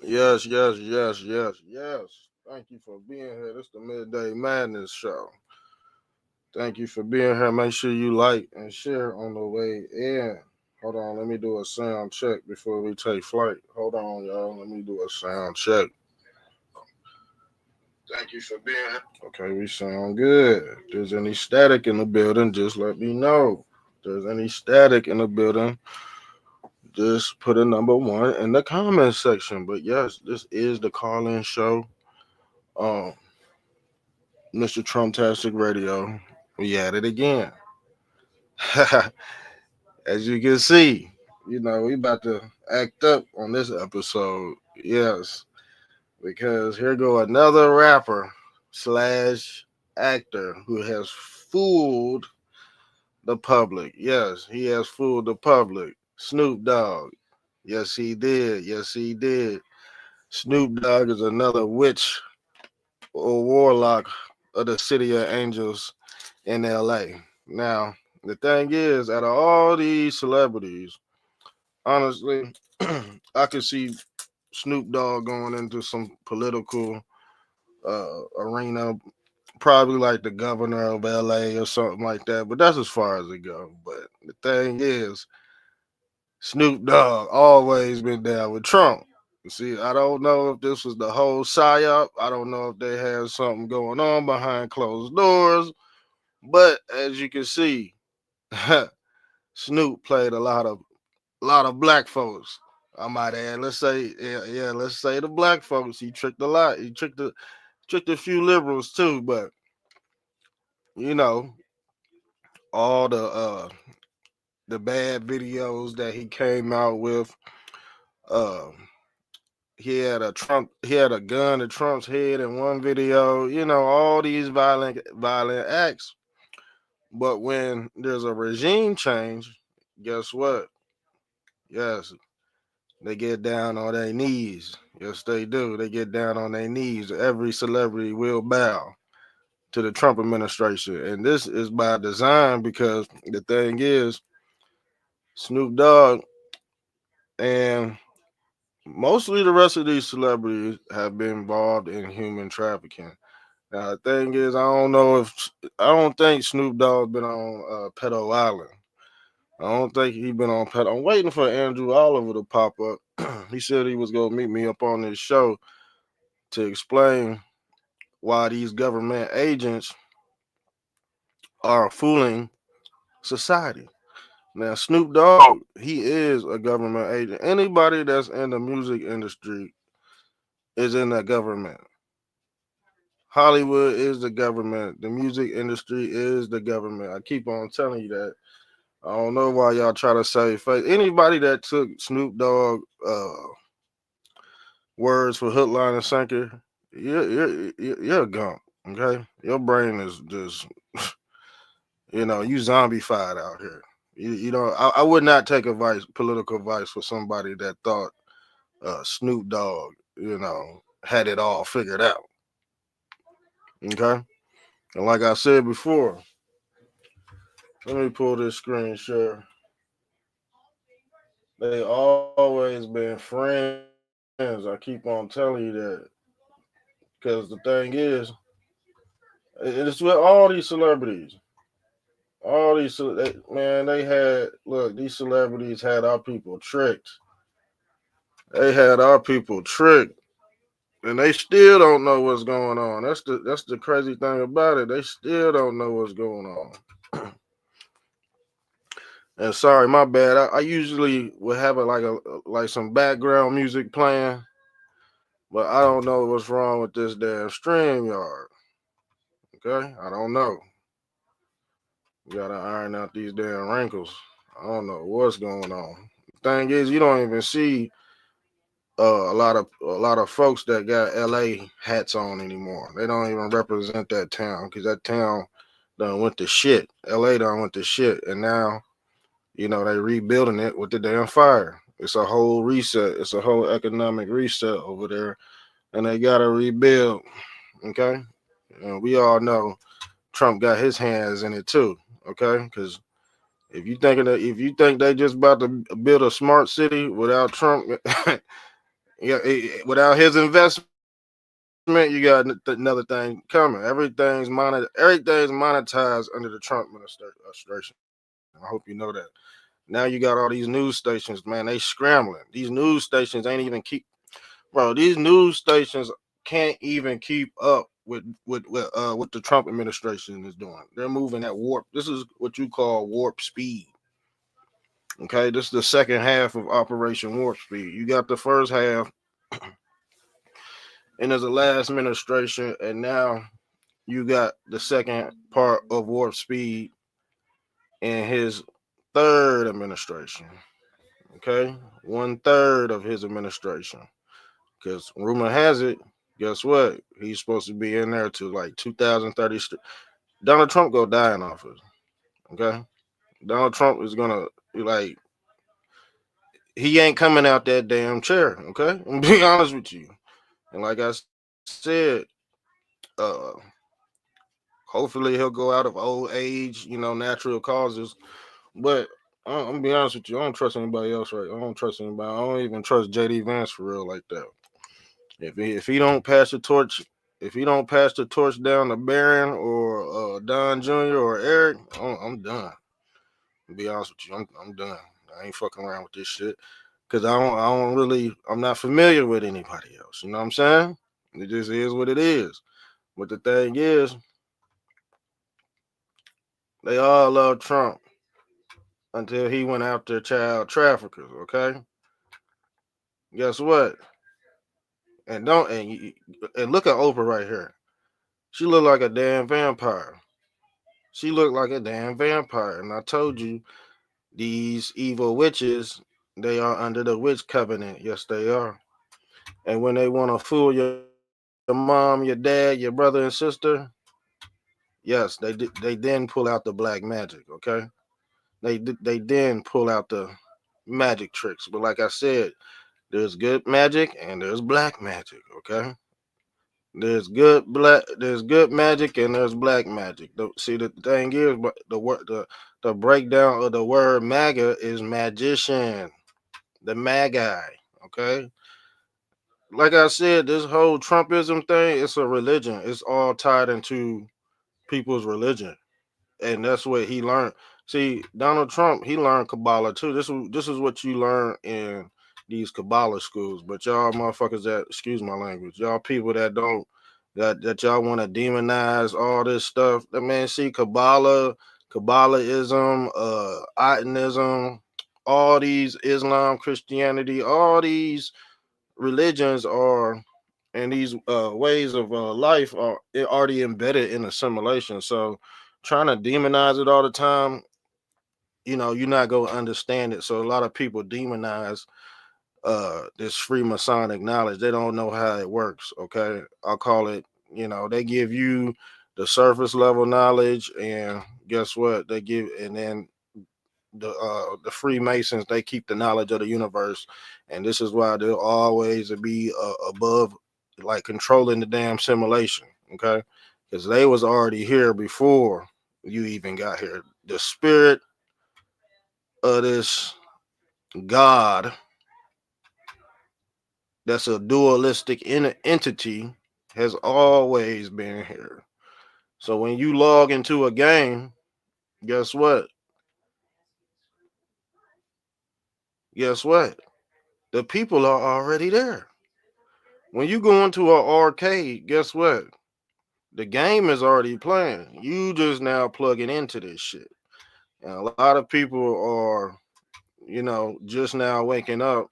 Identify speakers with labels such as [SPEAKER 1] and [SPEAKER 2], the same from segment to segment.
[SPEAKER 1] Yes, yes, yes, yes, yes. Thank you for being here. This is the Midday Madness Show. Thank you for being here. Make sure you like and share on the way in. Hold on, let me do a sound check before we take flight. Hold on, y'all. Let me do a sound check. Thank you for being here. Okay, we sound good. If there's any static in the building, just let me know. If there's any static in the building, just put a number one in the comment section. But yes, this is the call-in show. Um, Mr. Trumptastic Radio. We at it again. As you can see, we about to act up on this episode. Yes, because here go another rapper slash actor who has fooled the public. Yes, he has fooled the public. Snoop Dogg. Yes, he did. Yes, he did. Snoop Dogg is another witch or warlock of the city of angels in LA. Now, the thing is, out of all these celebrities, honestly, I could see Snoop Dogg going into some political arena, probably like the governor of LA or something like that. But that's as far as it goes. But the thing is, Snoop Dogg always been down with Trump. You see, I don't know if this was the whole psyop. I don't know if they had something going on behind closed doors. But as you can see, Snoop played a lot of black folks. I might add. Let's say, yeah, let's say the black folks. He tricked a lot. He tricked a few liberals too. But you know, all the bad videos that he came out with. Uh, he had a gun to Trump's head in one video. All these violent acts. But when there's a regime change, guess what? Yes, they get down on their knees. Yes, they do. They get down on their knees. Every celebrity will bow to the Trump administration. And this is by design because the thing is, Snoop Dogg and mostly the rest of these celebrities have been involved in human trafficking. Now, the thing is, I don't think Snoop Dogg been on Pedo Island. I don't think he been on Pedo. I'm waiting for Andrew Oliver to pop up. He said he was going to meet me up on this show to explain why these government agents are fooling society. Now, Snoop Dogg, he is a government agent. Anybody that's in the music industry is in the government. Hollywood is the government. The music industry is the government. I keep on telling you that. I don't know why y'all try to save face. Anybody that took Snoop Dogg words for hook, line, and sinker, you're a gump. Okay, your brain is just you zombified out here. I would not take political advice for somebody that thought Snoop Dogg, had it all figured out. Okay, and like I said before, let me pull this screen share. They always been friends. I keep on telling you that because the thing is, it's with all these celebrities. Man, these celebrities had our people tricked. They had our people tricked, and they still don't know what's going on. That's the crazy thing about it. They still don't know what's going on. And sorry, my bad. I usually would have like some background music playing, but I don't know what's wrong with this damn StreamYard. Okay, I don't know. Gotta iron out these damn wrinkles. I don't know what's going on. Thing is, you don't even see a lot of folks that got LA hats on anymore. They don't even represent that town because that town done went to shit. LA done went to shit, and now they rebuilding it with the damn fire. It's a whole reset. It's a whole economic reset over there, and they gotta rebuild. Okay, and we all know Trump got his hands in it too. Okay, because if you think they just about to build a smart city without Trump, Yeah, without his investment, you got another thing coming. Everything's monetized under the Trump administration. I hope you know that. Now you got all these news stations, man. They scrambling. These news stations ain't even bro. These news stations can't even keep up with what the Trump administration is doing. They're moving at warp. This is what you call warp speed. Okay, this is the second half of Operation Warp Speed. You got the first half, and there's a last administration, and now you got the second part of Warp Speed in his third administration. Okay, 1/3 of his administration. Because rumor has it, guess what? He's supposed to be in there to like 2030. Donald Trump go die in office. Okay, Donald Trump is gonna like he ain't coming out that damn chair. Okay, I'm gonna be honest with you. And like I said, uh, hopefully he'll go out of old age, natural causes. But I'm gonna be honest with you, I don't trust anybody else, right? I don't trust anybody. I don't even trust JD Vance for real like that. If he don't pass the torch, if he don't pass the torch down to Barron or Don Jr. or Eric, I'm done. To be honest with you, I'm done. I ain't fucking around with this shit because I don't really I'm not familiar with anybody else. You know what I'm saying? It just is what it is. But the thing is, they all love Trump until he went after child traffickers. Okay, guess what? And don't and look at Oprah right here. She look like a damn vampire. She looked like a damn vampire. And I told you, these evil witches, they are under the witch covenant. Yes, they are. And when they want to fool your mom, your dad, your brother and sister, yes, they then pull out the black magic. Okay, they then pull out the magic tricks. But like I said, there's good magic and there's black magic. Okay, there's good magic and there's black magic. See, the thing is, but the breakdown of the word MAGA is magician, the magi. Okay, like I said, this whole Trumpism thing, it's a religion. It's all tied into people's religion, and that's what he learned. See, Donald Trump, he learned Kabbalah too. This is what you learn in these Kabbalah schools. But y'all motherfuckers that excuse my language, y'all people that don't that y'all want to demonize all this stuff. That man, see Kabbalahism, Atonism, all these Islam, Christianity, all these religions are and these ways of life are already embedded in assimilation. So trying to demonize it all the time, you're not going to understand it. So a lot of people demonize this free Masonic knowledge. They don't know how it works. Okay, I'll call it. They give you the surface level knowledge, and guess what? They give, and then the Freemasons, they keep the knowledge of the universe, and this is why they'll always be above, like controlling the damn simulation. Okay, because they was already here before you even got here. The spirit of this God that's a dualistic entity has always been here. So when you log into a game, guess what? Guess what? The people are already there. When you go into an arcade, guess what? The game is already playing. You just now plugging into this shit. And a lot of people are, just now waking up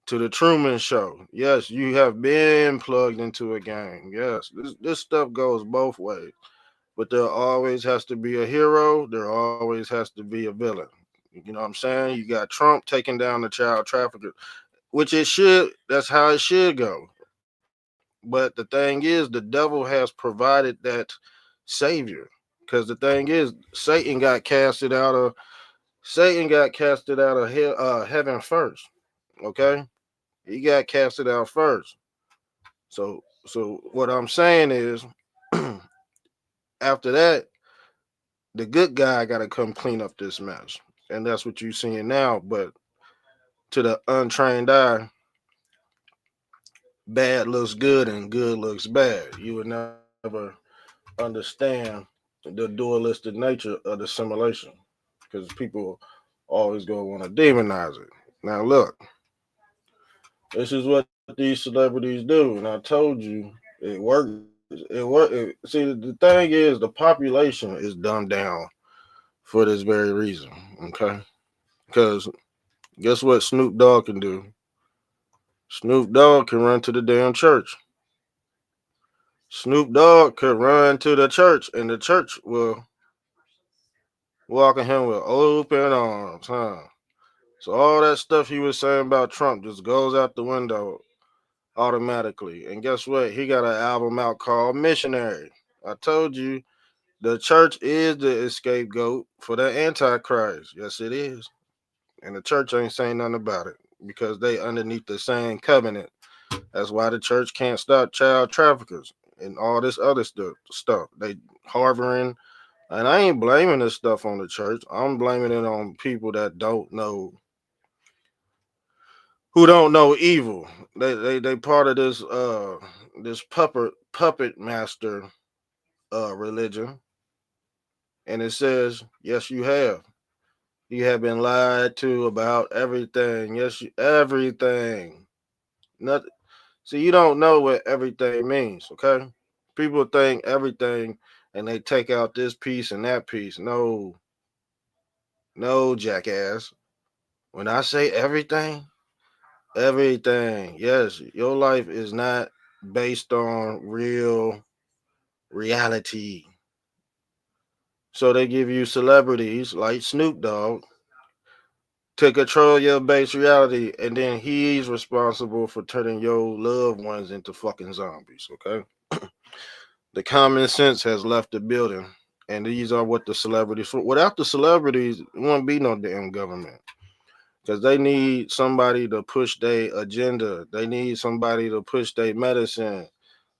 [SPEAKER 1] to the Truman Show. Yes, you have been plugged into a game. Yes, this stuff goes both ways. But there always has to be a hero. There always has to be a villain. You know what I'm saying? You got Trump taking down the child trafficker, which it should. That's how it should go. But the thing is, the devil has provided that savior. Because the thing is, Satan got casted out of heaven first. Okay, he got casted out first. So what I'm saying is, after that, the good guy got to come clean up this mess, and that's what you're seeing now. But to the untrained eye, bad looks good and good looks bad. You would never understand the dualistic nature of the simulation because people always go want to demonize it. Now, look, this is what these celebrities do, and I told you it works. See, the thing is, the population is dumbed down for this very reason. Okay, because guess what Snoop Dogg can do? Snoop Dogg can run to the damn church. Snoop Dogg could run to the church, and the church will welcome him with open arms, huh? So all that stuff he was saying about Trump just goes out the window automatically. And guess what? He got an album out called Missionary. I told you the church is the scapegoat for the Antichrist. Yes, it is. And the church ain't saying nothing about it because they underneath the same covenant. That's why the church can't stop child traffickers and all this other stuff. They harboring, and I ain't blaming this stuff on the church. I'm blaming it on people that don't know, who don't know evil. They part of this puppet master religion, and it says yes you have. You have been lied to about everything. Yes, everything. Nothing. See, you don't know what everything means. Okay, people think everything, and they take out this piece and that piece. No, no, jackass. When I say everything, everything. Yes, your life is not based on real reality. So they give you celebrities like Snoop Dogg to control your base reality, and then he's responsible for turning your loved ones into fucking zombies. Okay, the common sense has left the building, and these are what the celebrities. Without the celebrities, there won't be no damn government because they need somebody to push their agenda. They need somebody to push their medicine.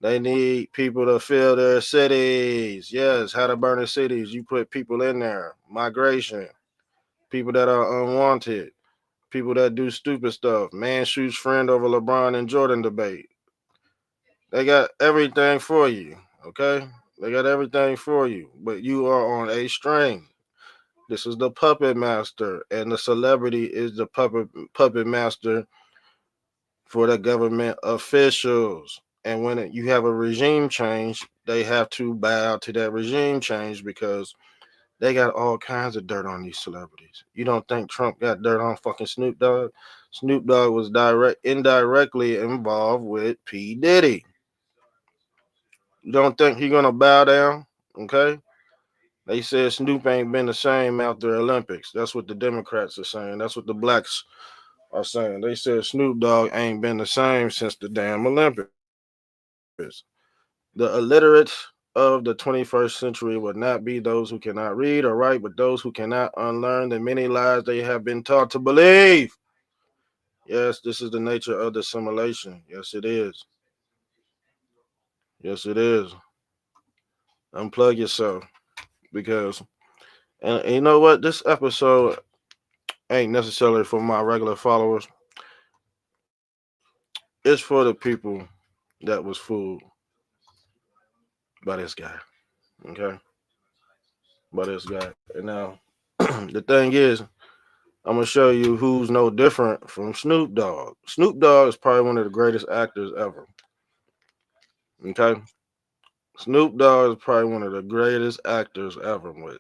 [SPEAKER 1] They need people to fill their cities. Yes, how to burn the cities. You put people in there. Migration. People that are unwanted. People that do stupid stuff. Man shoots friend over LeBron and Jordan debate. They got everything for you. Okay? They got everything for you. But you are on a string. This is the puppet master. And the celebrity is the puppet master for the government officials. And when you have a regime change, they have to bow to that regime change because they got all kinds of dirt on these celebrities. You don't think Trump got dirt on fucking Snoop Dogg? Snoop Dogg was indirectly involved with P. Diddy. You don't think he gonna bow down? Okay. They said Snoop ain't been the same after the Olympics. That's what the Democrats are saying. That's what the blacks are saying. They said Snoop Dogg ain't been the same since the damn Olympics. The illiterate of the 21st century would not be those who cannot read or write, but those who cannot unlearn the many lies they have been taught to believe. Yes, this is the nature of the simulation. Yes, it is. Yes, it is. Unplug yourself because, and you know what? This episode ain't necessarily for my regular followers. It's for the people that was fooled by this guy. Okay, by this guy. And now, the thing is, I'm gonna show you who's no different from Snoop Dogg. Snoop Dogg is probably one of the greatest actors ever. Okay, Snoop Dogg is probably one of the greatest actors ever. With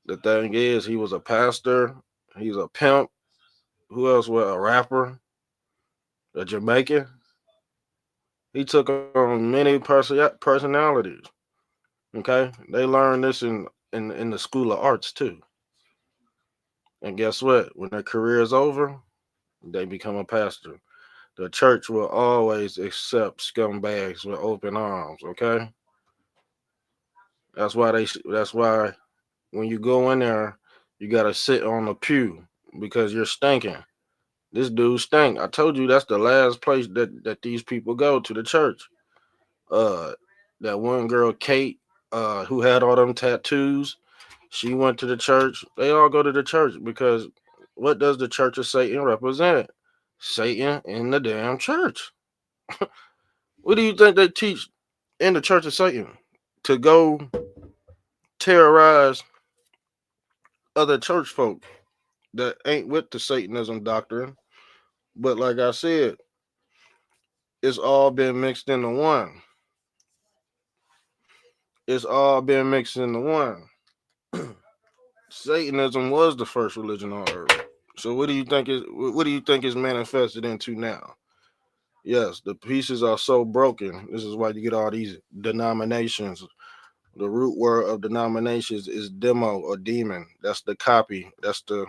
[SPEAKER 1] the thing is, he was a pastor. He's a pimp. Who else was a rapper? A Jamaican. He took on many personalities. Okay, they learned this in the School of Arts too. And guess what? When their career is over, they become a pastor. The church will always accept scumbags with open arms. Okay, That's why when you go in there, you gotta sit on the pew because you're stinking. This dude stink. I told you that's the last place that these people go to, the church. Uh, that one girl, Kate, who had all them tattoos, she went to the church. They all go to the church because what does the church of Satan represent? Satan in the damn church. What do you think they teach in the Church of Satan? To go terrorize other church folk that ain't with the Satanism doctrine. But like I said, it's all been mixed into one. It's all been mixed into one. Satanism was the first religion on earth. So what do you think is manifested into now? Yes, the pieces are so broken. This is why you get all these denominations. The root word of denominations is demo or demon. That's the copy. That's the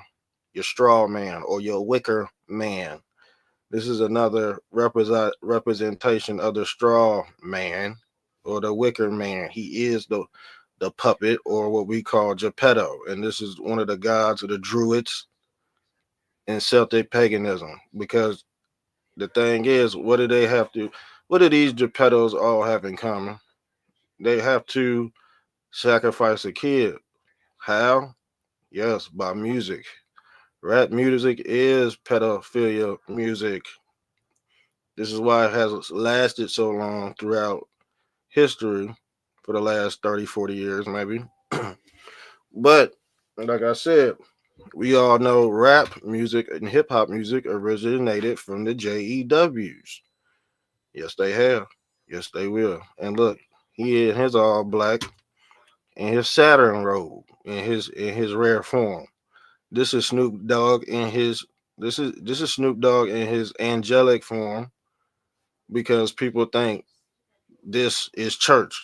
[SPEAKER 1] your straw man or your wicker man. This is another representation of the straw man or the wicker man. He is the puppet or what we call Geppetto. And this is one of the gods of the Druids in Celtic paganism. Because the thing is, what do these Geppettos all have in common? They have to sacrifice a kid. How? Yes, by music. Rap music is pedophilia music. This is why it has lasted so long throughout history for the last 30, 40 years, maybe. But, like I said, we all know rap music and hip hop music originated from the JEWs. Yes, they have. Yes, they will. And look, he in his all black in his Saturn robe in his rare form. This is Snoop Dogg in his this is Snoop Dogg in his angelic form because people think this is church.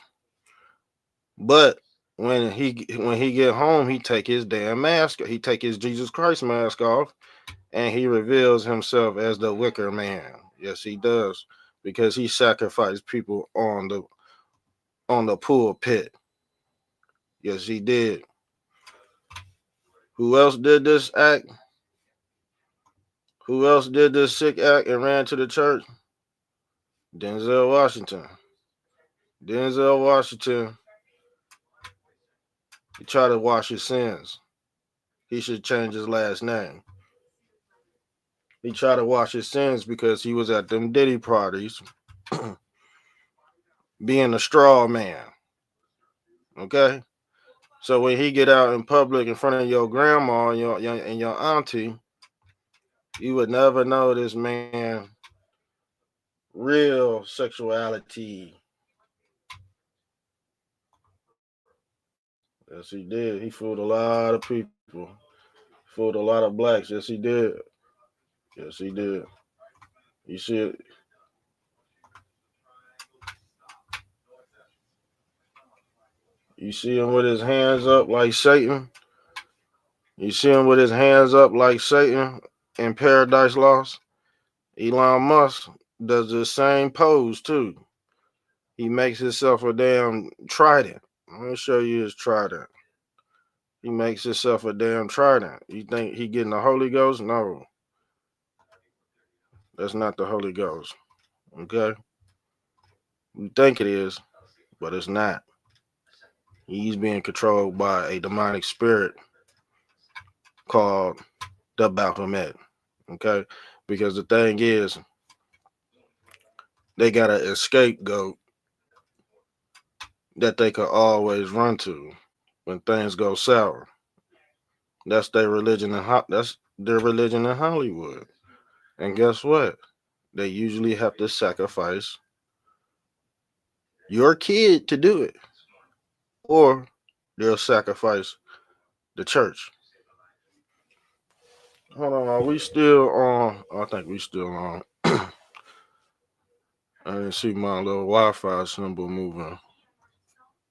[SPEAKER 1] But when he get home, he take his damn mask. He take his Jesus Christ mask off, and he reveals himself as the Wicker Man. Yes, he does because he sacrificed people on the pulpit. Yes, he did. Who else did this act? Who else did this sick act and ran to the church? Denzel Washington. Denzel Washington. He tried to wash his sins. He should change his last name. He tried to wash his sins because he was at them Diddy parties being a straw man. Okay? So when he get out in public in front of your grandma and your auntie, you would never know this man real sexuality. Yes, he did. He fooled a lot of people. Fooled a lot of blacks. Yes, he did. Yes, he did. You see it. You see him with his hands up like Satan. You see him with his hands up like Satan in Paradise Lost. Elon Musk does the same pose too. He makes himself a damn trident. Let me show you his trident. He makes himself a damn trident. You think he getting the Holy Ghost? No, that's not the Holy Ghost. Okay, you think it is, but it's not. He's being controlled by a demonic spirit called the Baphomet. Okay, because the thing is, they got an scapegoat that they could always run to when things go sour. That's their religion that's their religion in Hollywood. And guess what? They usually have to sacrifice your kid to do it, or they'll sacrifice the church. Hold on, are we still on? I think we still on. I didn't see my little Wi-Fi symbol moving,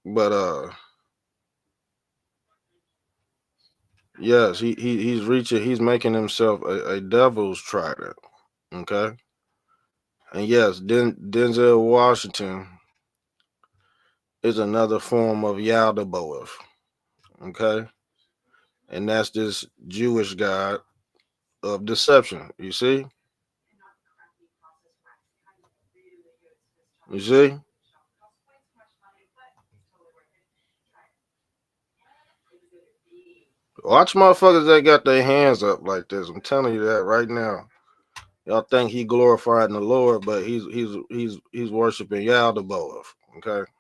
[SPEAKER 1] but yes, he's reaching. He's making himself a devil's trident. Okay, and yes, Denzel Washington is another form of Yaldabaoth. Okay, and that's this Jewish god of deception. You see, you see. Watch motherfuckers that got their hands up like this. I'm telling you that right now. Y'all think he glorifying the Lord, but he's worshiping Yaldabaoth. Okay,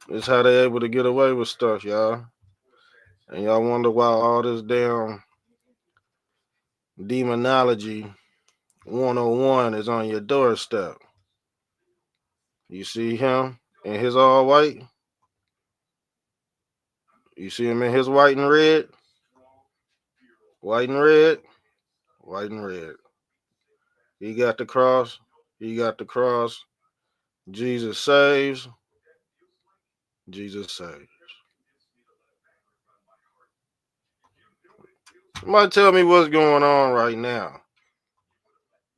[SPEAKER 1] it's how they able to get away with stuff, y'all. And y'all wonder why all this damn demonology 101 is on your doorstep. You see him in his all white. You see him in his white and red, white and red, white and red. He got the cross. He got the cross. Jesus saves. Jesus saves. Somebody tell me what's going on right now.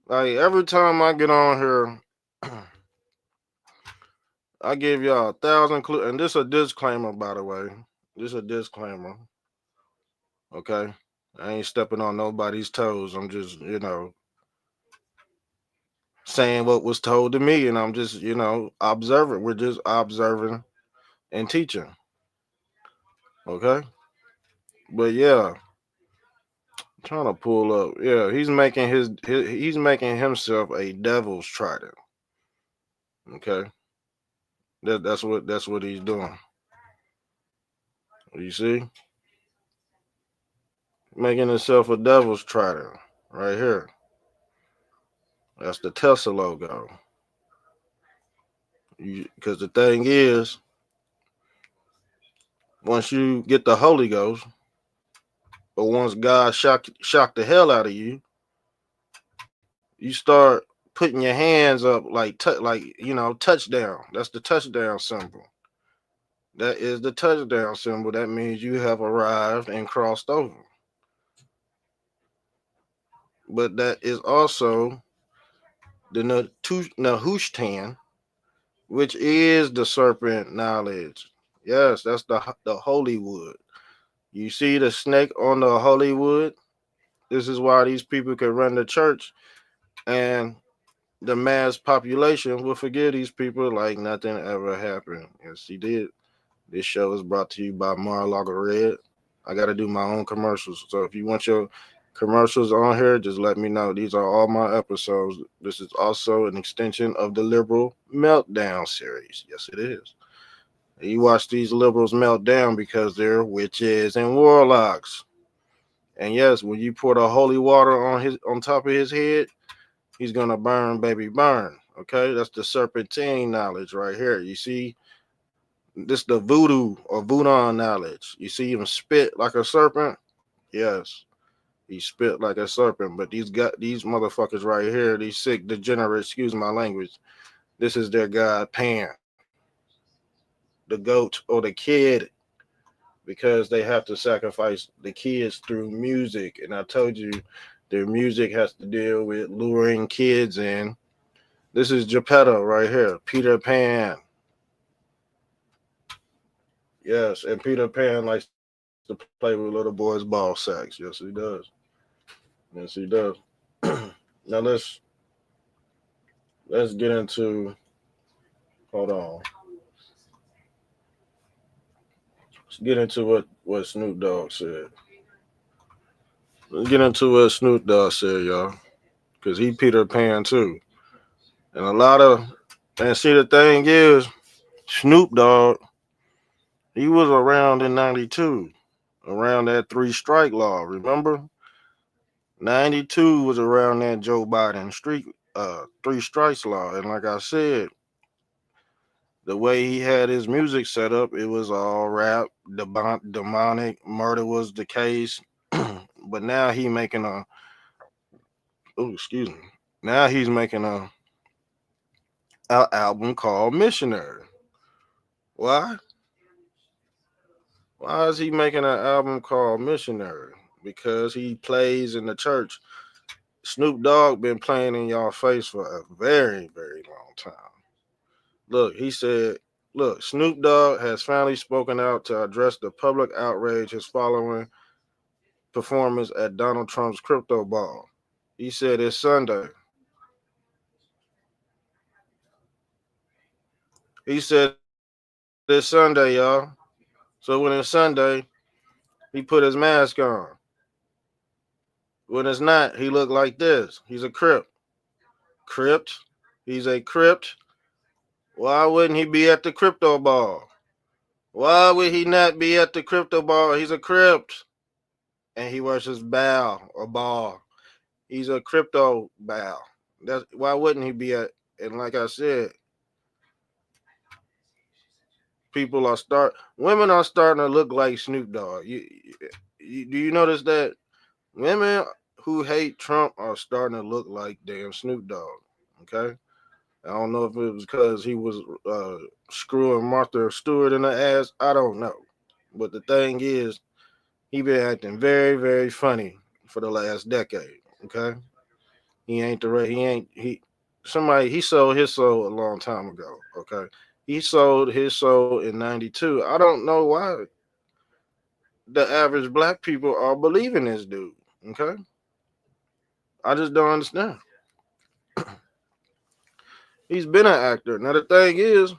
[SPEAKER 1] Like every time I get on here, I give y'all 1,000 clues. And this a disclaimer, by the way. This a disclaimer. Okay. I ain't stepping on nobody's toes. I'm just, saying what was told to me, and I'm just, observing. We're just observing and teaching. Okay. But yeah, trying to pull up. Yeah, he's making he's making himself a devil's trident. Okay. That's what he's doing. You see? Making himself a devil's trident right here. That's the Tesla logo. Because the thing is, once you get the Holy Ghost, or once God shock the hell out of you, you start putting your hands up like touchdown. That's the touchdown symbol. That is the touchdown symbol. That means you have arrived and crossed over. But that is also the Nehushtan, which is the serpent knowledge. Yes, that's the holy wood. You see the snake on the holy wood? This is why these people can run the church, and the mass population will forget these people like nothing ever happened. Yes, he did. This show is brought to you by Mar-a-Lago Red. I got to do my own commercials. So if you want your commercials on here, just let me know. These are all my episodes. This is also an extension of the Liberal Meltdown series. Yes, it is. You watch these liberals melt down because they're witches and warlocks. And yes, when you pour the holy water on top of his head, he's gonna burn, baby, burn. Okay, that's the serpentine knowledge right here. You see, this the voodoo or voodoo knowledge. You see him spit like a serpent. Yes, he spit like a serpent. But these motherfuckers right here, these sick degenerates. Excuse my language. This is their god Pan, the goat or the kid, because they have to sacrifice the kids through music. And I told you, their music has to deal with luring kids in. This is Geppetto right here, Peter Pan. Yes, and Peter Pan likes to play with little boys' ball sacks. Yes, he does. Yes, he does. Now let's get into. Hold on. Let's get into what Snoop Dogg said. Let's get into what Snoop Dogg said, y'all, because he Peter Pan too. And a lot of and see the thing is, Snoop Dogg, he was around in '92, around that three strike law. Remember, '92 was around that Joe Biden three strikes law, and like I said, the way he had his music set up, it was all rap, demonic, murder was the case. But now he making a oh excuse me. Now he's making a album called Missionary. Why? Why is he making an album called Missionary? Because he plays in the church. Snoop Dogg been playing in y'all face for a very, very long time. Look, he said, look, Snoop Dogg has finally spoken out to address the public outrage his following performance at Donald Trump's crypto ball. He said it's Sunday. He said it's Sunday, y'all. So when it's Sunday, he put his mask on. When it's not, he look like this. He's a crip. Crypt. He's a crypt. Why wouldn't he be at the crypto ball? Why would he not be at the crypto ball? He's a crypt. And he worships Baal or Ball. He's a crypto Baal. That's why wouldn't he be at? And like I said, women are starting to look like Snoop Dogg. Do you notice that women who hate Trump are starting to look like damn Snoop Dogg? Okay, I don't know if it was because he was screwing Martha Stewart in the ass. I don't know, but the thing is, he been acting very, very funny for the last decade. Okay, he ain't the right. He ain't he. Somebody he sold his soul a long time ago. Okay, he sold his soul in '92. I don't know why the average black people are believing this dude. Okay, I just don't understand. He's been an actor. Now the thing is,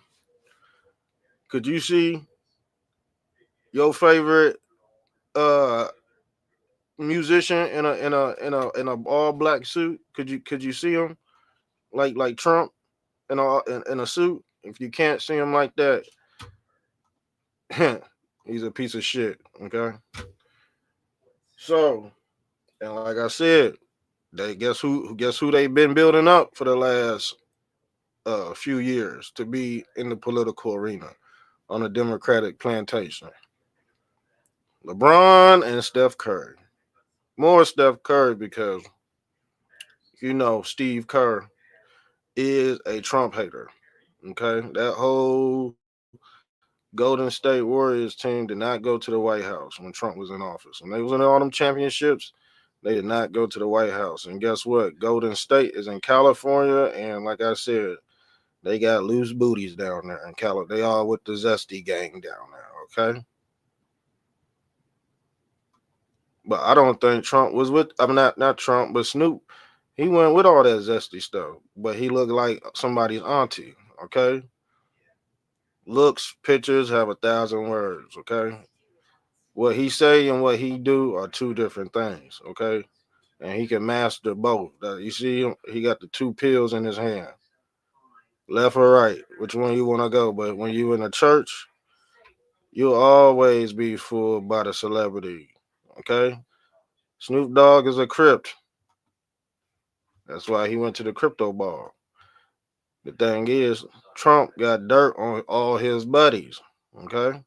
[SPEAKER 1] could you see your favorite uh musician in a all black suit? Could you see him like Trump in a suit? If you can't see him like that, he's a piece of shit. Okay, so and like I said, they guess who they've been building up for the last few years to be in the political arena on a Democratic plantation. LeBron and Steph Curry. More Steph Curry because Steve Kerr is a Trump hater. Okay, that whole Golden State Warriors team did not go to the White House when Trump was in office. When they was in all them championships, they did not go to the White House. And guess what? Golden State is in California, and like I said, they got loose booties down there in California. They all with the Zesty gang down there. Okay, but I don't think Trump was with. I'm not Trump, but Snoop. He went with all that zesty stuff, but he looked like somebody's auntie. Okay, looks, pictures have 1,000 words. Okay, what he say and what he do are two different things. Okay, and he can master both. You see him? He got the two pills in his hand, left or right. Which one you want to go? But when you in a church, you'll always be fooled by the celebrity. Okay, Snoop Dogg is a crypt. That's why he went to the crypto ball. The thing is, Trump got dirt on all his buddies. Okay,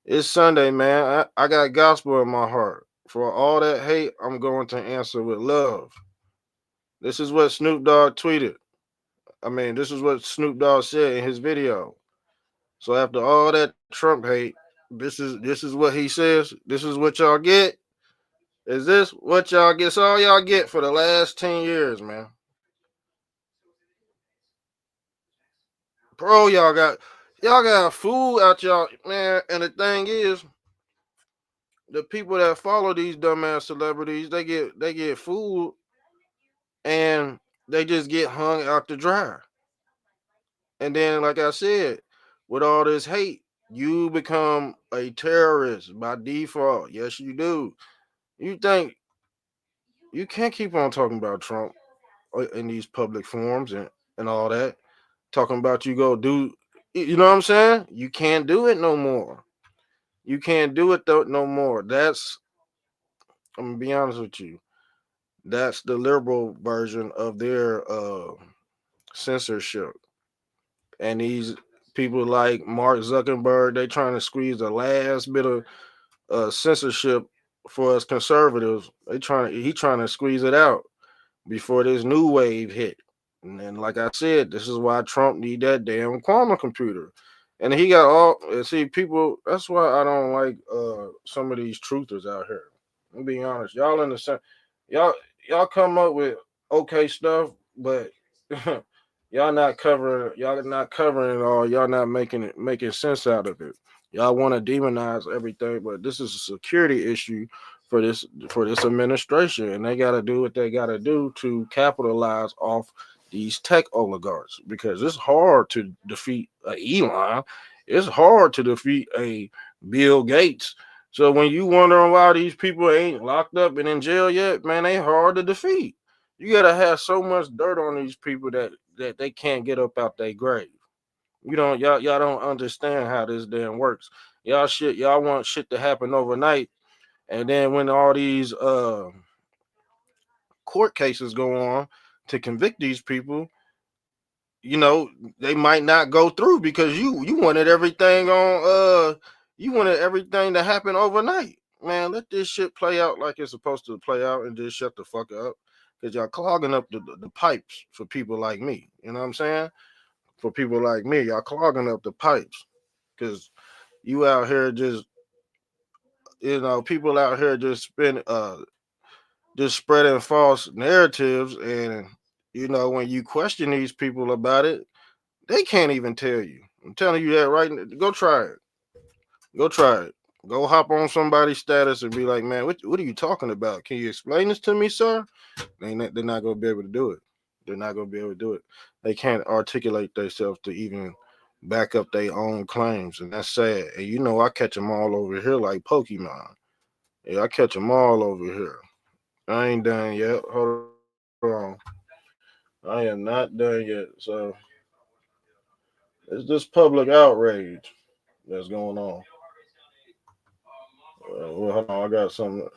[SPEAKER 1] it's Sunday, man. I got gospel in my heart. For all that hate, I'm going to answer with love. This is what Snoop Dogg tweeted. This is what Snoop Dogg said in his video. So after all that Trump hate, this is what he says. This is what y'all get. Is this what y'all get? It's all y'all get for the last 10 years, man. Bro, y'all got food out y'all, man. And the thing is, the people that follow these dumbass celebrities, they get food and they just get hung out to dry. And then, like I said, with all this hate, you become a terrorist by default. Yes, you do. You think you can't keep on talking about Trump in these public forums and all that. Talking about you go do, you know what I'm saying? You can't do it no more. You can't do it though no more. I'm gonna be honest with you. That's the liberal version of their censorship. And these people like Mark Zuckerberg, they trying to squeeze the last bit of censorship for us conservatives. He trying to squeeze it out before this new wave hit. And then, like I said, this is why Trump need that damn quantum computer. And he got all see people. That's why I don't like some of these truthers out here. I'm being honest. Y'all in the same. Y'all y'all come up with okay stuff, but y'all not covering it all. Y'all not making sense out of it. Y'all want to demonize everything, but this is a security issue for this administration, and they got to do what they got to do to capitalize off these tech oligarchs because it's hard to defeat a Elon. It's hard to defeat a Bill Gates. So when you wondering why these people ain't locked up and in jail yet, man, they hard to defeat. You gotta have so much dirt on these people that they can't get up out their grave. You don't y'all don't understand how this damn works. Y'all want shit to happen overnight, and then when all these court cases go on to convict these people, you know, they might not go through because you wanted everything on you wanted everything to happen overnight. Man, let this shit play out like it's supposed to play out and just shut the fuck up. Cause y'all clogging up the pipes for people like me. You know what I'm saying? For people like me, y'all clogging up the pipes. Cause you out here just people out here just spreading false narratives, and when you question these people about it, they can't even tell you. I'm telling you that right now. Go try it. Go try it. Go hop on somebody's status and be like, man, what are you talking about? Can you explain this to me, sir? They're not going to be able to do it. They're not going to be able to do it. They can't articulate themselves to even back up their own claims. And that's sad. And I catch them all over here like Pokemon. Yeah, I catch them all over here. I ain't done yet. Hold on. I am not done yet. So it's this public outrage that's going on. Well, hold on. I got something.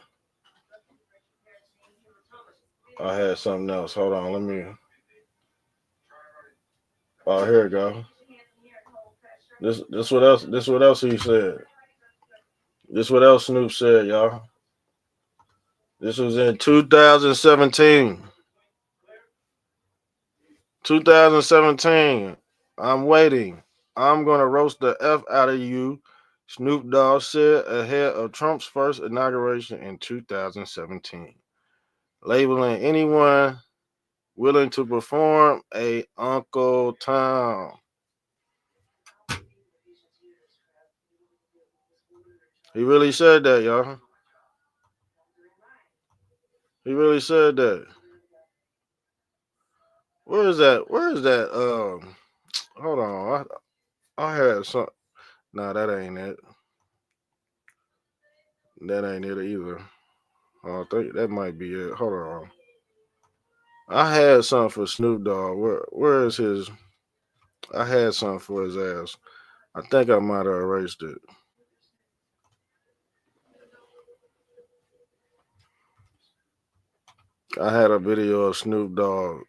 [SPEAKER 1] I had something else. Hold on. Let me. Oh, here we go. This what else. This what else he said. This what else Snoop said, y'all. This was in 2017. 2017. I'm waiting. I'm gonna roast the F out of you, Snoop Dogg said ahead of Trump's first inauguration in 2017, labeling anyone willing to perform a Uncle Tom. He really said that, y'all. He really said that. Where is that? Where is that? Hold on. I had some. Nah, that ain't it. That ain't it either. I think that might be it. Hold on. I had something for Snoop Dogg. Where is his? I had something for his ass. I think I might have erased it. I had a video of Snoop Dogg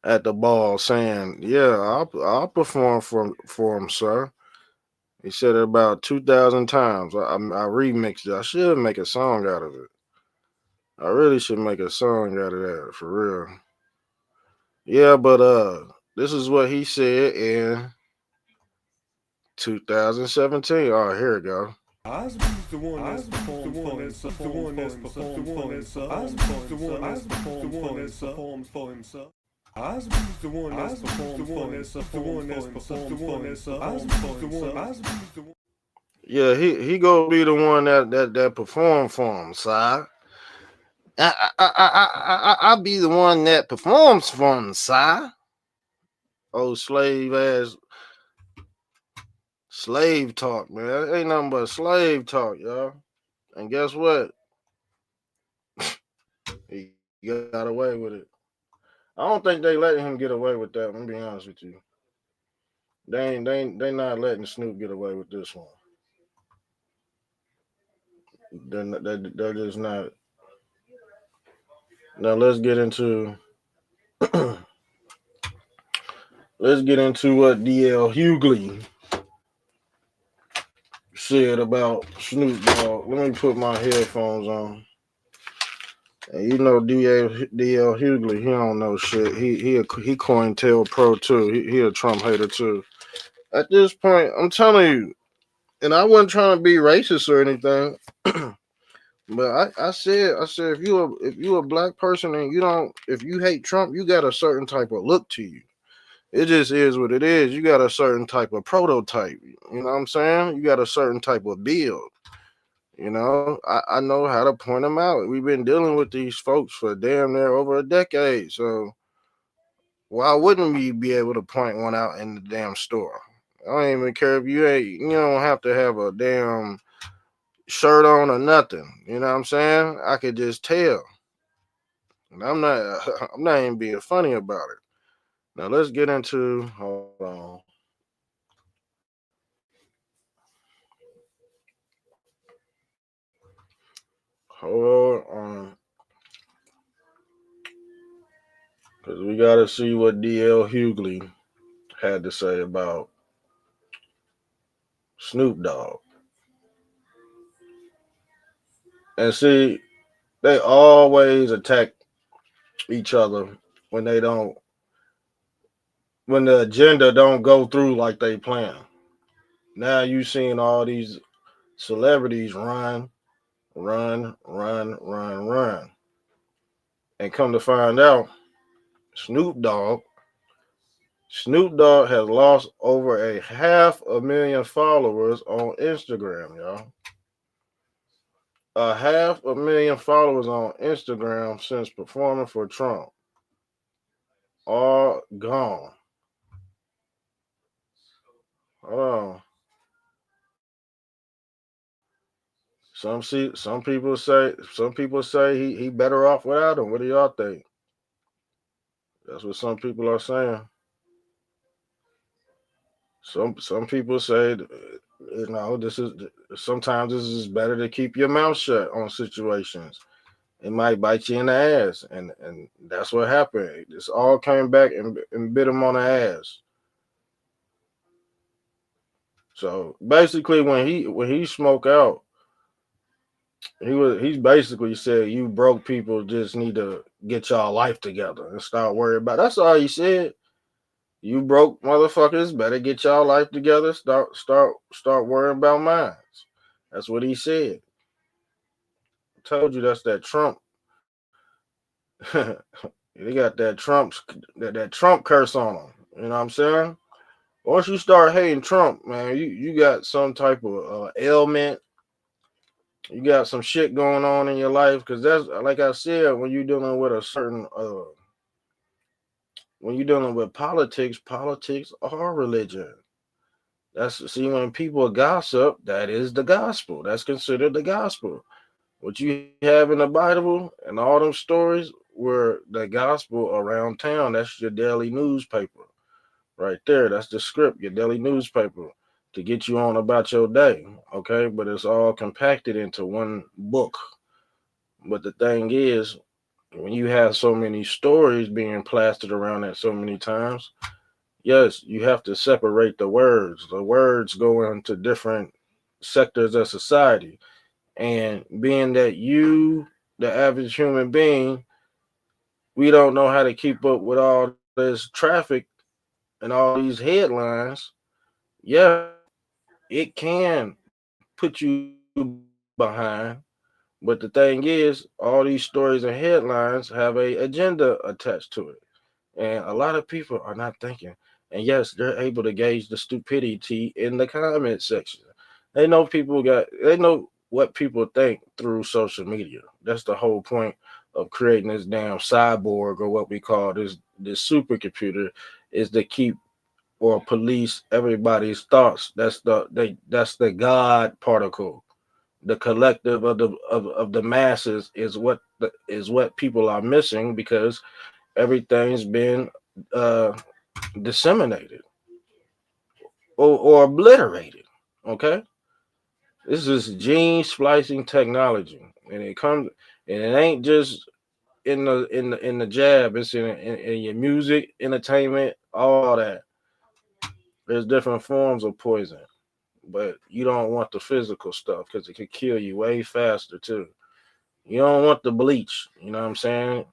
[SPEAKER 1] at the ball saying, "Yeah, I'll perform for him, sir." He said it about 2,000 times. I remixed it. I should make a song out of it. I really should make a song out of that for real. Yeah, but this is what he said in 2017. Oh, here we go.
[SPEAKER 2] Osby's the one that's performed for himself. The one that's performed for himself. Osby's the one that's performed for himself. Osby's the one that's performed for himself. The one that's performed for himself. Osby's the one. Osby's the one.
[SPEAKER 1] Yeah, he gonna be the one that performed for him, side. I'll be the one that performs for him, side. Old slave talk, man. It ain't nothing but slave talk, y'all. And guess what? He got away with it. I don't think they letting him get away with that. I'm gonna be honest with you. They not letting Snoop get away with this one. They're just not. Now let's get into what DL Hughley said about Snoop Dogg. Let me put my headphones on. And DL Hughley, he don't know shit. He COINTEL Pro too. He a Trump hater too. At this point, I'm telling you, and I wasn't trying to be racist or anything, but I said if you a black person and you don't if you hate Trump, you got a certain type of look to you. It just is what it is. You got a certain type of prototype. You know what I'm saying? You got a certain type of build. I know how to point them out. We've been dealing with these folks for damn near over a decade. So why wouldn't we be able to point one out in the damn store? I don't even care if you ain't. You don't have to have a damn shirt on or nothing. You know what I'm saying? I could just tell. And I'm not. I'm not even being funny about it. Now let's get into. Hold on. Hold on. Because we got to see what DL Hughley had to say about Snoop Dogg. And see, they always attack each other when they don't, when the agenda don't go through like they plan. Now you seeing all these celebrities run. And come to find out, Snoop Dogg, Snoop Dogg has lost over a 500,000 followers on Instagram, y'all. 500,000 followers on Instagram since performing for Trump. All gone. Hold on. Some people say he better off without him. What do y'all think? That's what some people are saying. Some people say, this is sometimes this is better to keep your mouth shut on situations. It might bite you in the ass, and that's what happened. This all came back and bit him on the ass. So basically, when he smoke out, he's basically said you broke people just need to get y'all life together and start worrying about. That's all he said. You broke motherfuckers better get y'all life together. Start worrying about mine. That's what he said. I told you that's that Trump. They got that Trump curse on them. You know what I'm saying? Once you start hating Trump, man, you got some type of ailment. You got some shit going on in your life because that's like I said when you're dealing with a certain when you're dealing with politics are religion. That's see when people gossip, that is the gospel. That's considered the gospel. What you have in the Bible and all them stories were the gospel around town. That's your daily newspaper right there. That's the script, your daily newspaper to get you on about your day. Okay, but it's all compacted into one book. But the thing is, when you have so many stories being plastered around that so many times, yes, you have to separate the words. The words go into different sectors of society. And being that you, the average human being, we don't know how to keep up with all this traffic and all these headlines, yeah, it can put you behind. But the thing is, all these stories and headlines have a agenda attached to it. And a lot of people are not thinking. And yes, they're able to gauge the stupidity in the comment section. They know what people think through social media. That's the whole point of creating this damn cyborg or what we call this supercomputer is to keep or police everybody's thoughts. That's the God particle. The collective of the masses is what people are missing because everything's been uh, disseminated or obliterated. Okay, this is gene splicing technology, and it ain't just in the jab. It's in your music, entertainment, all that. There's different forms of poison, but you don't want the physical stuff because it could kill you way faster too. You don't want the bleach. You know what I'm saying?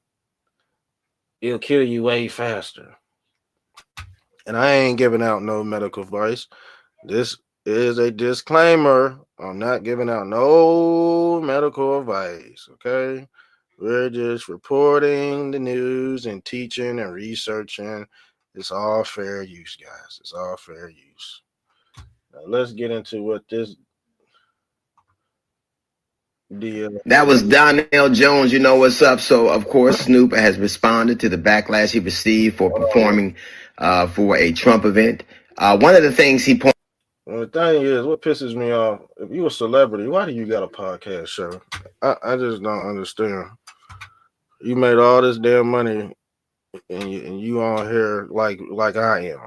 [SPEAKER 1] It'll kill you way faster. And I ain't giving out no medical advice. This is a disclaimer. I'm not giving out no medical advice, okay? We're just reporting the news and teaching and researching. It's all fair use, guys. It's all fair use. Now let's get into what this deal.
[SPEAKER 3] That was Donnell Jones. You know what's up. So, of course, Snoop has responded to the backlash he received for performing for a Trump event. One of the things he pointed.
[SPEAKER 1] Well, the thing is, what pisses me off, if you a celebrity, why do you got a podcast show? I just don't understand. You made all this damn money and you on here like I am.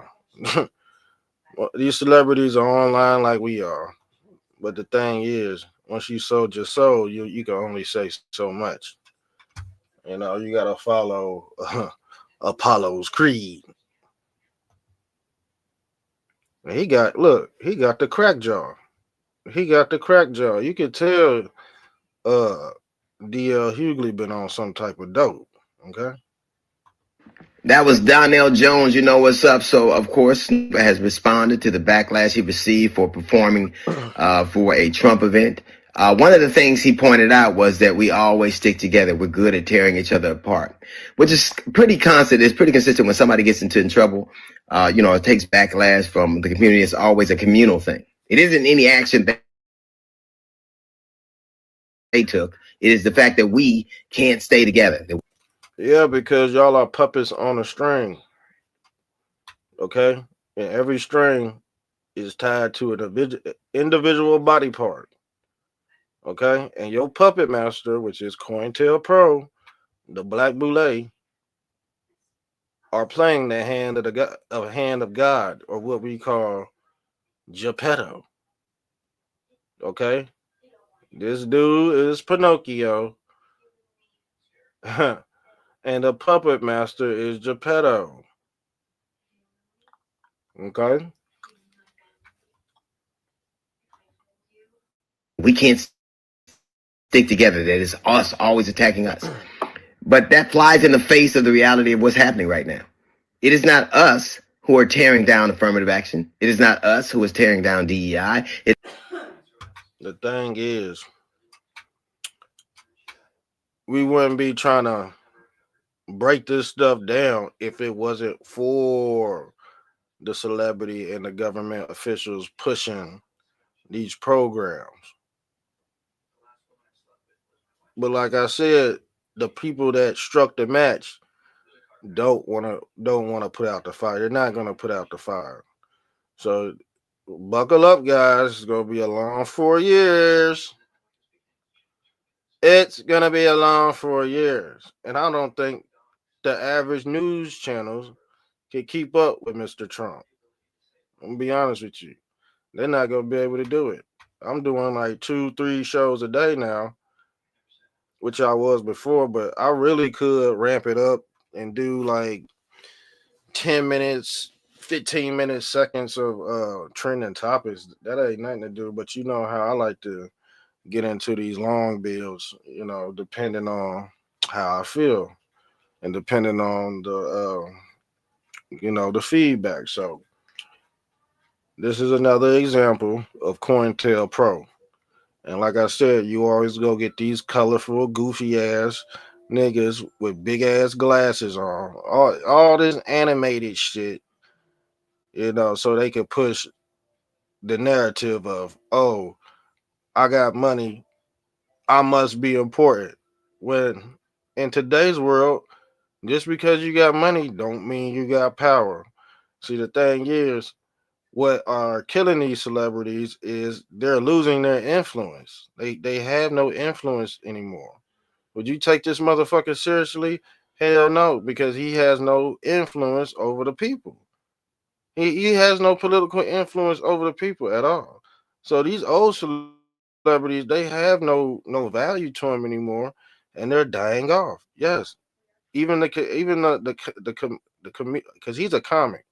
[SPEAKER 1] Well, these celebrities are online like we are. But the thing is, once you sold your soul, you can only say so much. You gotta follow Apollo's creed. And he got the crack jaw. He got the crack jaw. You could tell uh DL Hughley been on some type of dope. Okay.
[SPEAKER 3] That was Donnell Jones, you know what's up. So, of course, Snoop has responded to the backlash he received for performing for a Trump event. One of the things he pointed out was that we always stick together. We're good at tearing each other apart, which is pretty constant. It's pretty consistent when somebody gets into trouble. It takes backlash from the community. It's always a communal thing. It isn't any action that they took. It is the fact that we can't stay together.
[SPEAKER 1] Yeah, because y'all are puppets on a string. Okay, and every string is tied to an individual body part. Okay, and your puppet master, which is COINTELPRO, the Black Boule, are playing the hand of hand of God, or what we call Geppetto. Okay, this dude is Pinocchio, and the puppet master is Geppetto. Okay,
[SPEAKER 3] We can't stick together. That is us always attacking us. But that flies in the face of the reality of what's happening right now. It is not us who are tearing down affirmative action. It is not us who is tearing down DEI.
[SPEAKER 1] the thing is, we wouldn't be trying to break this stuff down if it wasn't for the celebrity and the government officials pushing these programs. But like I said, the people that struck the match don't want to put out the fire. They're not gonna put out the fire. So buckle up, guys. It's gonna be a long 4 years. It's gonna be a long 4 years. And I don't think the average news channels can keep up with Mr. Trump. I'm gonna be honest with you. They're not gonna be able to do it. I'm doing like 2, 3 shows a day now, which I was before, but I really could ramp it up and do like 10 minutes, 15 minutes, seconds of trending topics. That ain't nothing to do, but you know how I like to get into these long bills, depending on how I feel and depending on the feedback. So this is another example of COINTELPRO. And like I said, you always go get these colorful, goofy ass niggas with big ass glasses on. All this animated shit, so they could push the narrative of, oh, I got money, I must be important. When in today's world, just because you got money don't mean you got power. See, the thing is, what are killing these celebrities is they're losing their influence. They have no influence anymore. Would you take this motherfucker seriously? Hell no, because he has no influence over the people. He has no political influence over the people at all. So these old celebrities, they have no value to him anymore, and they're dying off. Yes, even because he's a comic.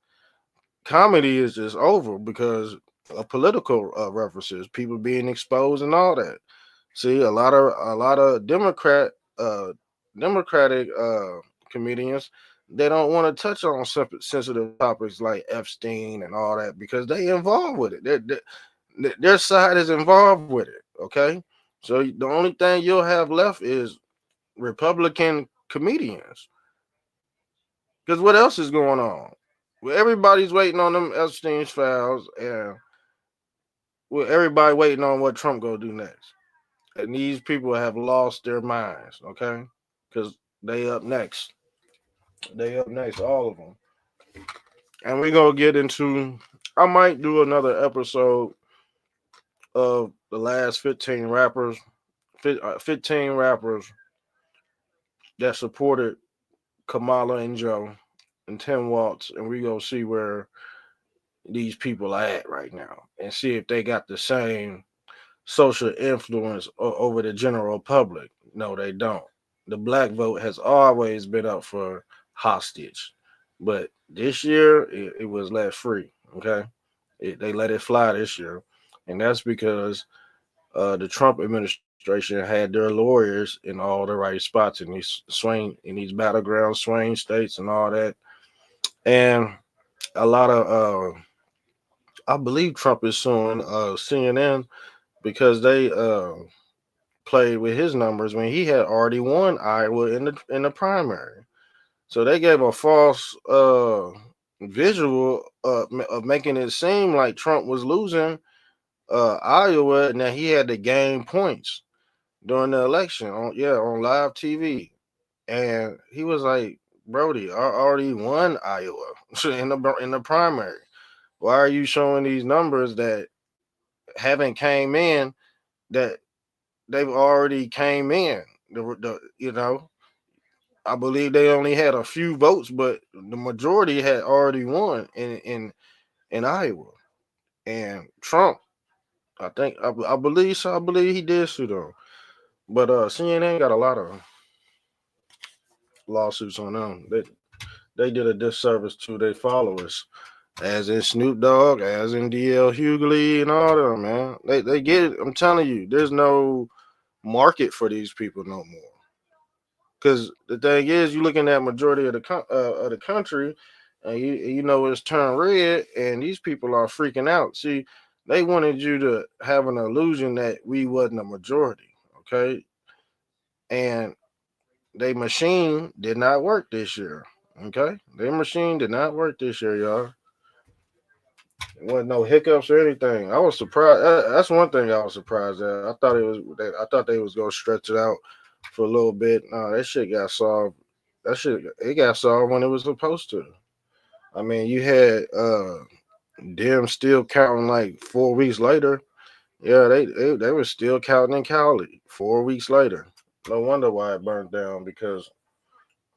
[SPEAKER 1] Comedy is just over because of political references, people being exposed and all that. See, a lot of Democratic comedians, they don't want to touch on sensitive topics like Epstein and all that because they involved with it. Their side is involved with it. Okay, so the only thing you'll have left is Republican comedians. Because what else is going on? Well, everybody's waiting on them Epstein's files, and well, everybody waiting on what Trump gonna do next. And these people have lost their minds, okay? Because they up next. They up next, all of them. And we're gonna get into I might do another episode of the last 15 rappers, 15 rappers that supported Kamala and Joe and Tim Waltz, and we go see where these people are at right now and see if they got the same social influence over the general public. No, they don't. The black vote has always been up for hostage, but this year it was let free. Okay, they let it fly this year, and that's because the Trump administration had their lawyers in all the right spots in these battleground swing states and all that, and a lot of I believe Trump is suing CNN because they played with his numbers when he had already won Iowa in the primary. So they gave a false visual of making it seem like Trump was losing Iowa and that he had to gain points during the election on live TV. And he was like, Brody, I already won Iowa in the primary. Why are you showing these numbers that haven't came in that they've already came in? I believe they only had a few votes, but the majority had already won in Iowa. And Trump, I believe so. I believe he did sue them. But CNN got a lot of lawsuits on them. They did a disservice to their followers, as in Snoop Dogg, as in DL Hughley, and all them, man. They get it. I'm telling you, there's no market for these people no more. Because the thing is, you looking at majority of the country, and you know it's turned red, and these people are freaking out. See, they wanted you to have an illusion that we wasn't a majority, okay? And they machine did not work this year, okay? Their machine did not work this year, y'all. There wasn't no hiccups or anything. I was surprised. That's one thing I was surprised at. I thought they was gonna stretch it out for a little bit. No, that shit got solved. That shit it got solved when it was supposed to. I mean, you had them still counting like 4 weeks later. Yeah, they were still counting in Cali 4 weeks later. No wonder why it burned down because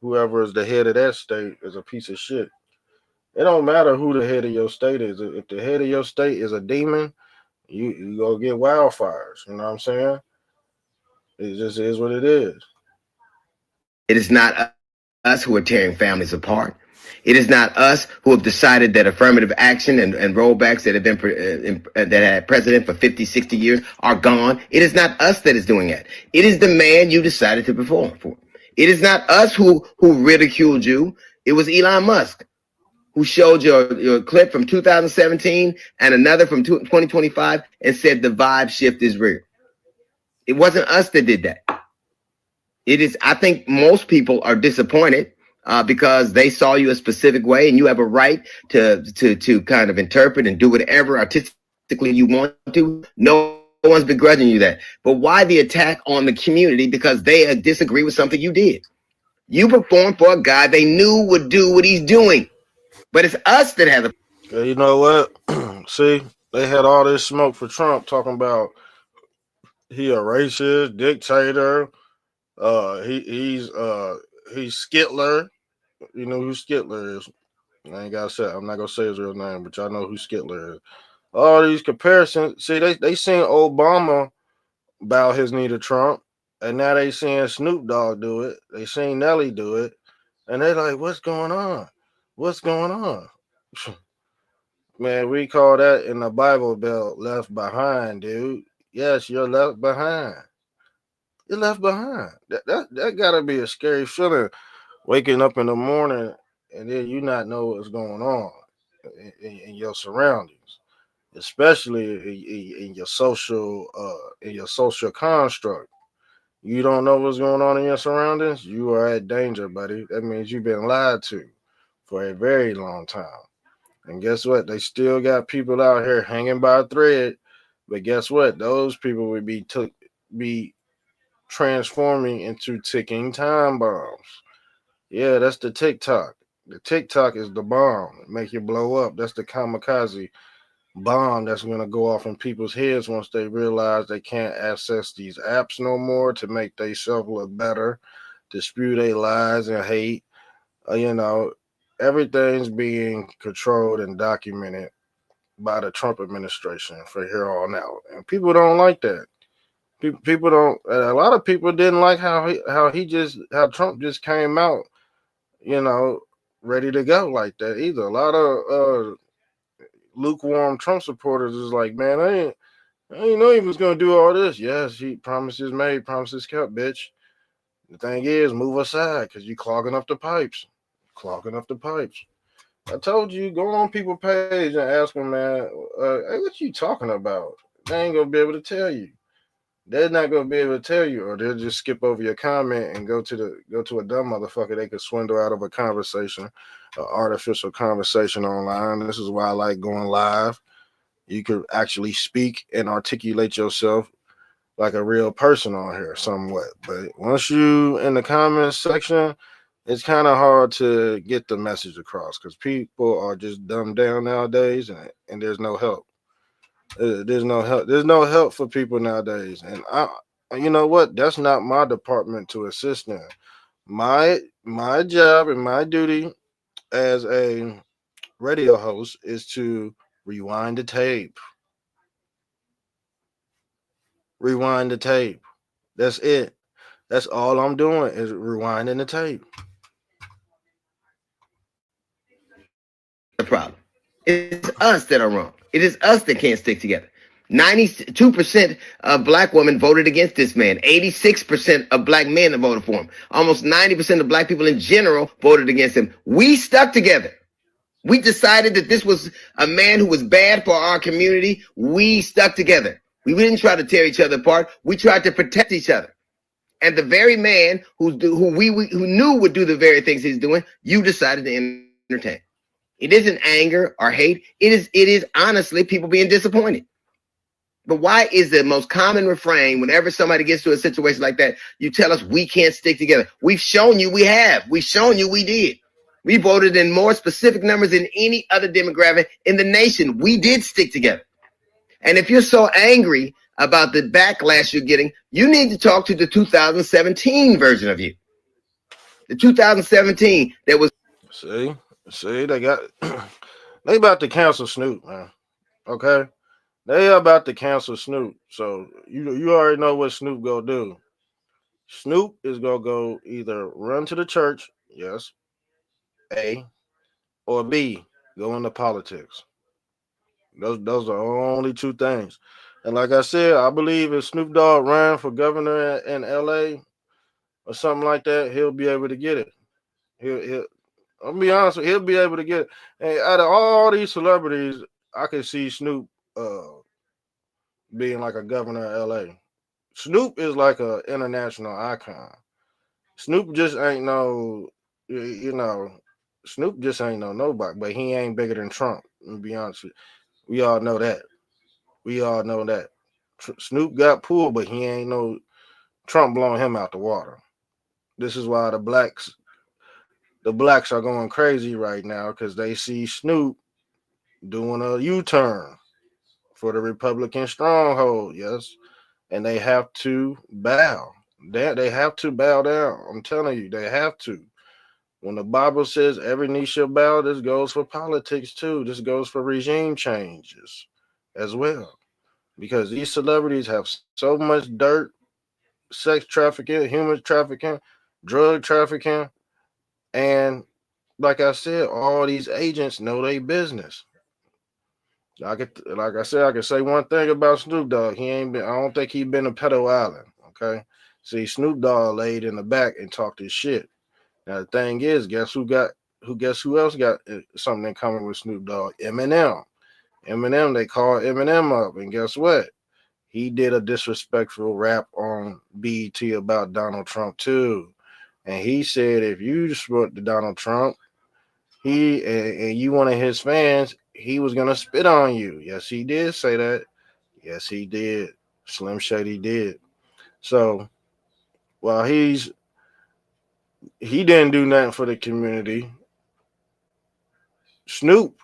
[SPEAKER 1] whoever is the head of that state is a piece of shit. It don't matter who the head of your state is. If the head of your state is a demon, you go get wildfires. You know what I'm saying? It just is what it is.
[SPEAKER 3] It is not us who are tearing families apart. It is not us who have decided that affirmative action and rollbacks that have been that had president for 50, 60 years are gone. It is not us that is doing that. It is the man you decided to perform for. It is not us who ridiculed you. It was Elon Musk who showed your clip from 2017 and another from 2025 and said the vibe shift is real. It wasn't us that did that. It is. I think most people are disappointed because they saw you a specific way, and you have a right to kind of interpret and do whatever artistically you want to. No one's begrudging you that. But why the attack on the community because they disagree with something you did? You performed for a guy they knew would do what he's doing, but it's us that have the.
[SPEAKER 1] Yeah, you know what? See, they had all this smoke for Trump talking about he a racist dictator. He's Skitler. You know who Skitler is. I ain't gotta say. I'm not gonna say his real name, but y'all know who Skitler is. All these comparisons. See, they seen Obama bow his knee to Trump, and now they seeing Snoop Dogg do it. They seen Nelly do it, and they like, what's going on? What's going on? Man, we call that in the Bible Belt left behind, dude. Yes, you're left behind. You're left behind. That gotta be a scary feeling. Waking up in the morning and then you not know what's going on in your surroundings, especially in your social construct. You don't know what's going on in your surroundings. You are at danger, buddy. That means you've been lied to for a very long time. And guess what? They still got people out here hanging by a thread. But guess what? Those people would be transforming into ticking time bombs. Yeah, that's the TikTok. The TikTok is the bomb. Make you blow up. That's the kamikaze bomb that's going to go off in people's heads once they realize they can't access these apps no more to make themselves look better, to spew their lies and hate. You know, everything's being controlled and documented by the Trump administration for here on out, and people don't like that. People don't. A lot of people didn't like how Trump just came out, you know, ready to go like that either. A lot of lukewarm Trump supporters is like, man, I ain't know he was gonna do all this. Yes, he promises made, promises kept, bitch. The thing is, move aside because you clogging up the pipes, clogging up the pipes. I told you, go on people's page and ask them, man, hey, what you talking about? They ain't gonna be able to tell you. They're not gonna be able to tell you, or they'll just skip over your comment and go to a dumb motherfucker they could swindle out of a conversation, an artificial conversation online. This is why I like going live. You could actually speak and articulate yourself like a real person on here somewhat. But once you in the comments section, it's kind of hard to get the message across because people are just dumbed down nowadays, and there's no help. There's no help. There's no help for people nowadays, and you know what? That's not my department to assist in. My job and my duty as a radio host is to rewind the tape. Rewind the tape. That's it. That's all I'm doing is rewinding the tape.
[SPEAKER 3] The problem. It's us that are wrong. It is us that can't stick together. 92% of black women voted against this man. 86% of black men voted for him. Almost 90% of black people in general voted against him. We stuck together. We decided that this was a man who was bad for our community. We stuck together. We didn't try to tear each other apart. We tried to protect each other. And the very man who knew would do the very things he's doing, you decided to entertain. It isn't anger or hate. It is honestly people being disappointed. But why is the most common refrain whenever somebody gets to a situation like that, you tell us we can't stick together? We've shown you we have. We've shown you we did. We voted in more specific numbers than any other demographic in the nation. We did stick together. And if you're so angry about the backlash you're getting, you need to talk to the 2017 version of you. The 2017 that was.
[SPEAKER 1] See, they got they about to cancel Snoop, man. Okay, they about to cancel Snoop. So you already know what Snoop gonna do. Snoop is gonna go either run to the church, yes, A, or B, go into politics. Those are only two things. And like I said, I believe if Snoop Dogg ran for governor in LA or something like that, he'll be able to get it. He'll I'll be honest, he'll be able to get it. And out of all these celebrities, I can see Snoop being like a governor of LA. Snoop is like an international icon. Snoop just ain't no, you know, Snoop just ain't no nobody, but he ain't bigger than Trump. To be honest with you. We all know that. We all know that. Snoop got pulled, but he ain't no Trump blowing him out the water. This is why the blacks are going crazy right now because they see Snoop doing a U-turn for the Republican stronghold, yes, and they have to bow. They have to bow down. I'm telling you, they have to. When the Bible says every knee shall bow, this goes for politics too. This goes for regime changes as well. Because these celebrities have so much dirt, sex trafficking, human trafficking, drug trafficking, and like I said, all these agents know their business. Like I said, I can say one thing about Snoop Dogg. He ain't been. I don't think he been to Pedo Island. Okay. See, Snoop Dogg laid in the back and talked his shit. Now the thing is, guess who got who? Guess who else got something in common with Snoop Dogg? Eminem. Eminem. They called Eminem up, and guess what? He did a disrespectful rap on BET about Donald Trump too. And he said if you support the Donald Trump, and you one of his fans, he was gonna spit on you. Yes, he did say that. Yes, he did. Slim Shady did. So while he didn't do nothing for the community, Snoop,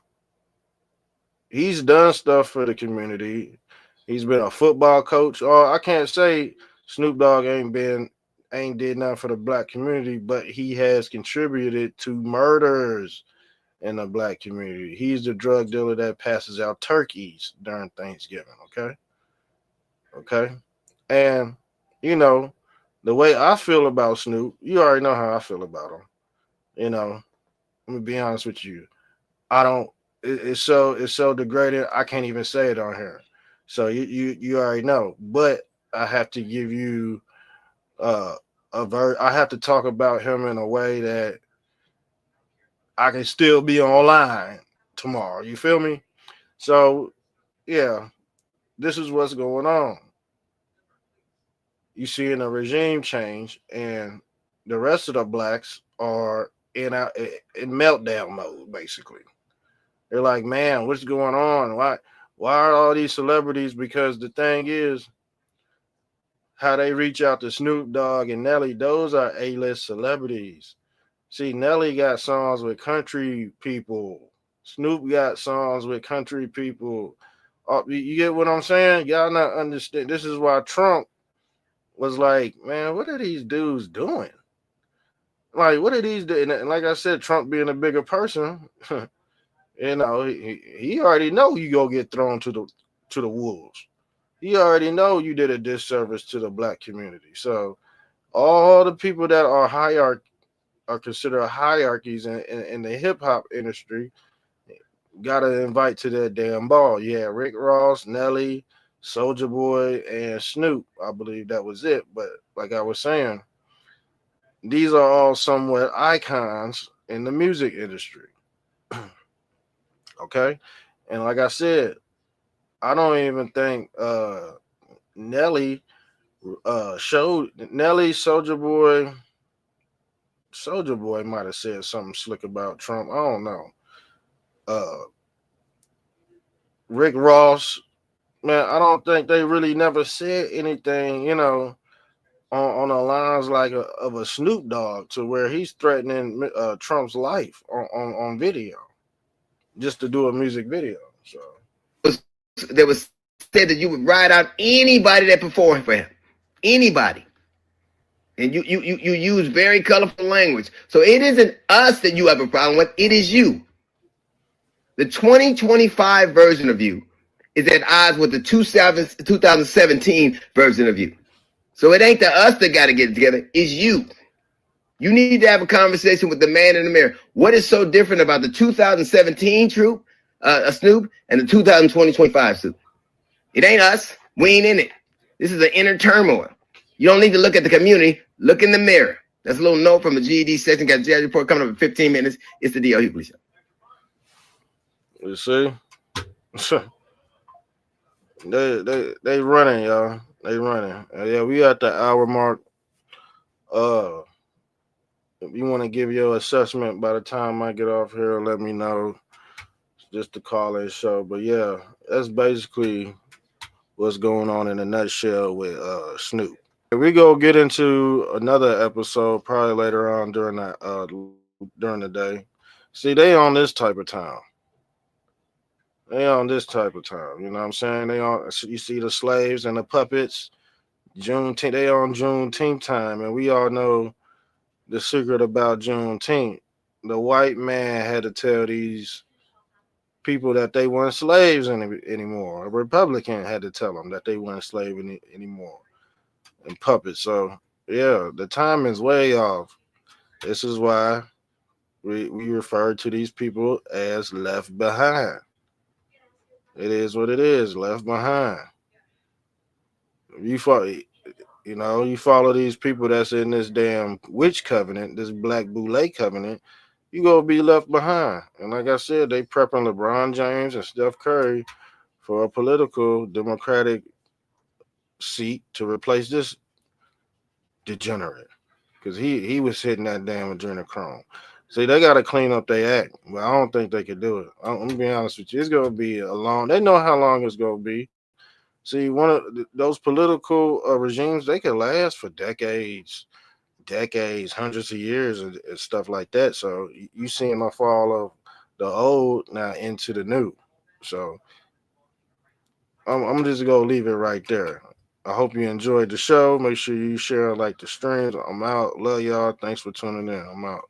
[SPEAKER 1] he's done stuff for the community. He's been a football coach. Or I can't say Snoop Dogg ain't did nothing for the black community, but he has contributed to murders in the black community. He's the drug dealer that passes out turkeys during Thanksgiving. Okay, okay, and you know the way I feel about Snoop, you already know how I feel about him. You know, let me be honest with you. I don't. It's so degrading. I can't even say it on here. So you already know. But I have to give you uh I have to talk about him in a way that I can still be online tomorrow. You feel me? So yeah, this is what's going on. You seeing a regime change, and the rest of the blacks are in meltdown mode. Basically, they're like, man, what's going on? Why are all these celebrities? Because the thing is, how they reach out to Snoop Dogg and Nelly, those are A-list celebrities. See, Nelly got songs with country people. Snoop got songs with country people. You get what I'm saying? Y'all not understand. This is why Trump was like, man, what are these dudes doing? Like, what are these doing? And like I said, Trump being a bigger person, he already know you go get thrown to the wolves. He already know you did a disservice to the black community. So all the people that are considered hierarchies in the hip hop industry gotta invite to that damn ball. Yeah, Rick Ross, Nelly, Soldier Boy, and Snoop. I believe that was it. But like I was saying, these are all somewhat icons in the music industry. Okay. And like I said, I don't even think Nelly showed Nelly Soldier Boy might have said something slick about Trump. I don't know. Uh Rick Ross, man, I don't think they really never said anything, on the lines like of a Snoop Dogg to where he's threatening Trump's life on video just to do a music video. So
[SPEAKER 3] There was said that you would ride out anybody that performed for him, anybody. And you use very colorful language. So it isn't us that you have a problem with. It is you. The 2025 version of you is at odds with the 2017 version of you. So it ain't the us that got to get it together. It's you. You need to have a conversation with the man in the mirror. What is so different about the 2017 Snoop and the 2025 Snoop? It ain't us. We ain't in it. This is an inner turmoil. You don't need to look at the community. Look in the mirror. That's a little note from a GED session. Got a GED report coming up in 15 minutes. It's the D.L. Hughley Show.
[SPEAKER 1] you see, they running, y'all. They running. Yeah, we at the hour mark. Uh, if you want to give your assessment by the time I get off here, let me know. Just to call in show. But yeah, that's basically what's going on in a nutshell with Snoop. We go get into another episode probably later on during the day. See, they on this type of time. They on this type of time. You know what I'm saying? They on. You see the slaves and the puppets. Juneteenth. They on Juneteenth time, and we all know the secret about Juneteenth. The white man had to tell these people that they weren't slaves anymore. A Republican had to tell them that they weren't slaves anymore. And puppets. So yeah, the time is way off. This is why we refer to these people as left behind. It is what it is, left behind. You follow, you follow these people that's in this damn witch covenant, this black boule covenant, you gonna be left behind. And like I said, they prepping LeBron James and Steph Curry for a political Democratic seat to replace this degenerate. Because he was hitting that damn adrenochrome. See, they got to clean up their act, but I don't think they could do it. I'm gonna be honest with you. It's gonna be a long. They know how long it's gonna be. See, one of those political regimes, they could last for decades, hundreds of years, and stuff like that. So you seeing the fall the old now into the new. So I'm just gonna leave it right there. I hope you enjoyed the show. Make sure you share like the streams. I'm out. Love y'all. Thanks for tuning in. I'm out.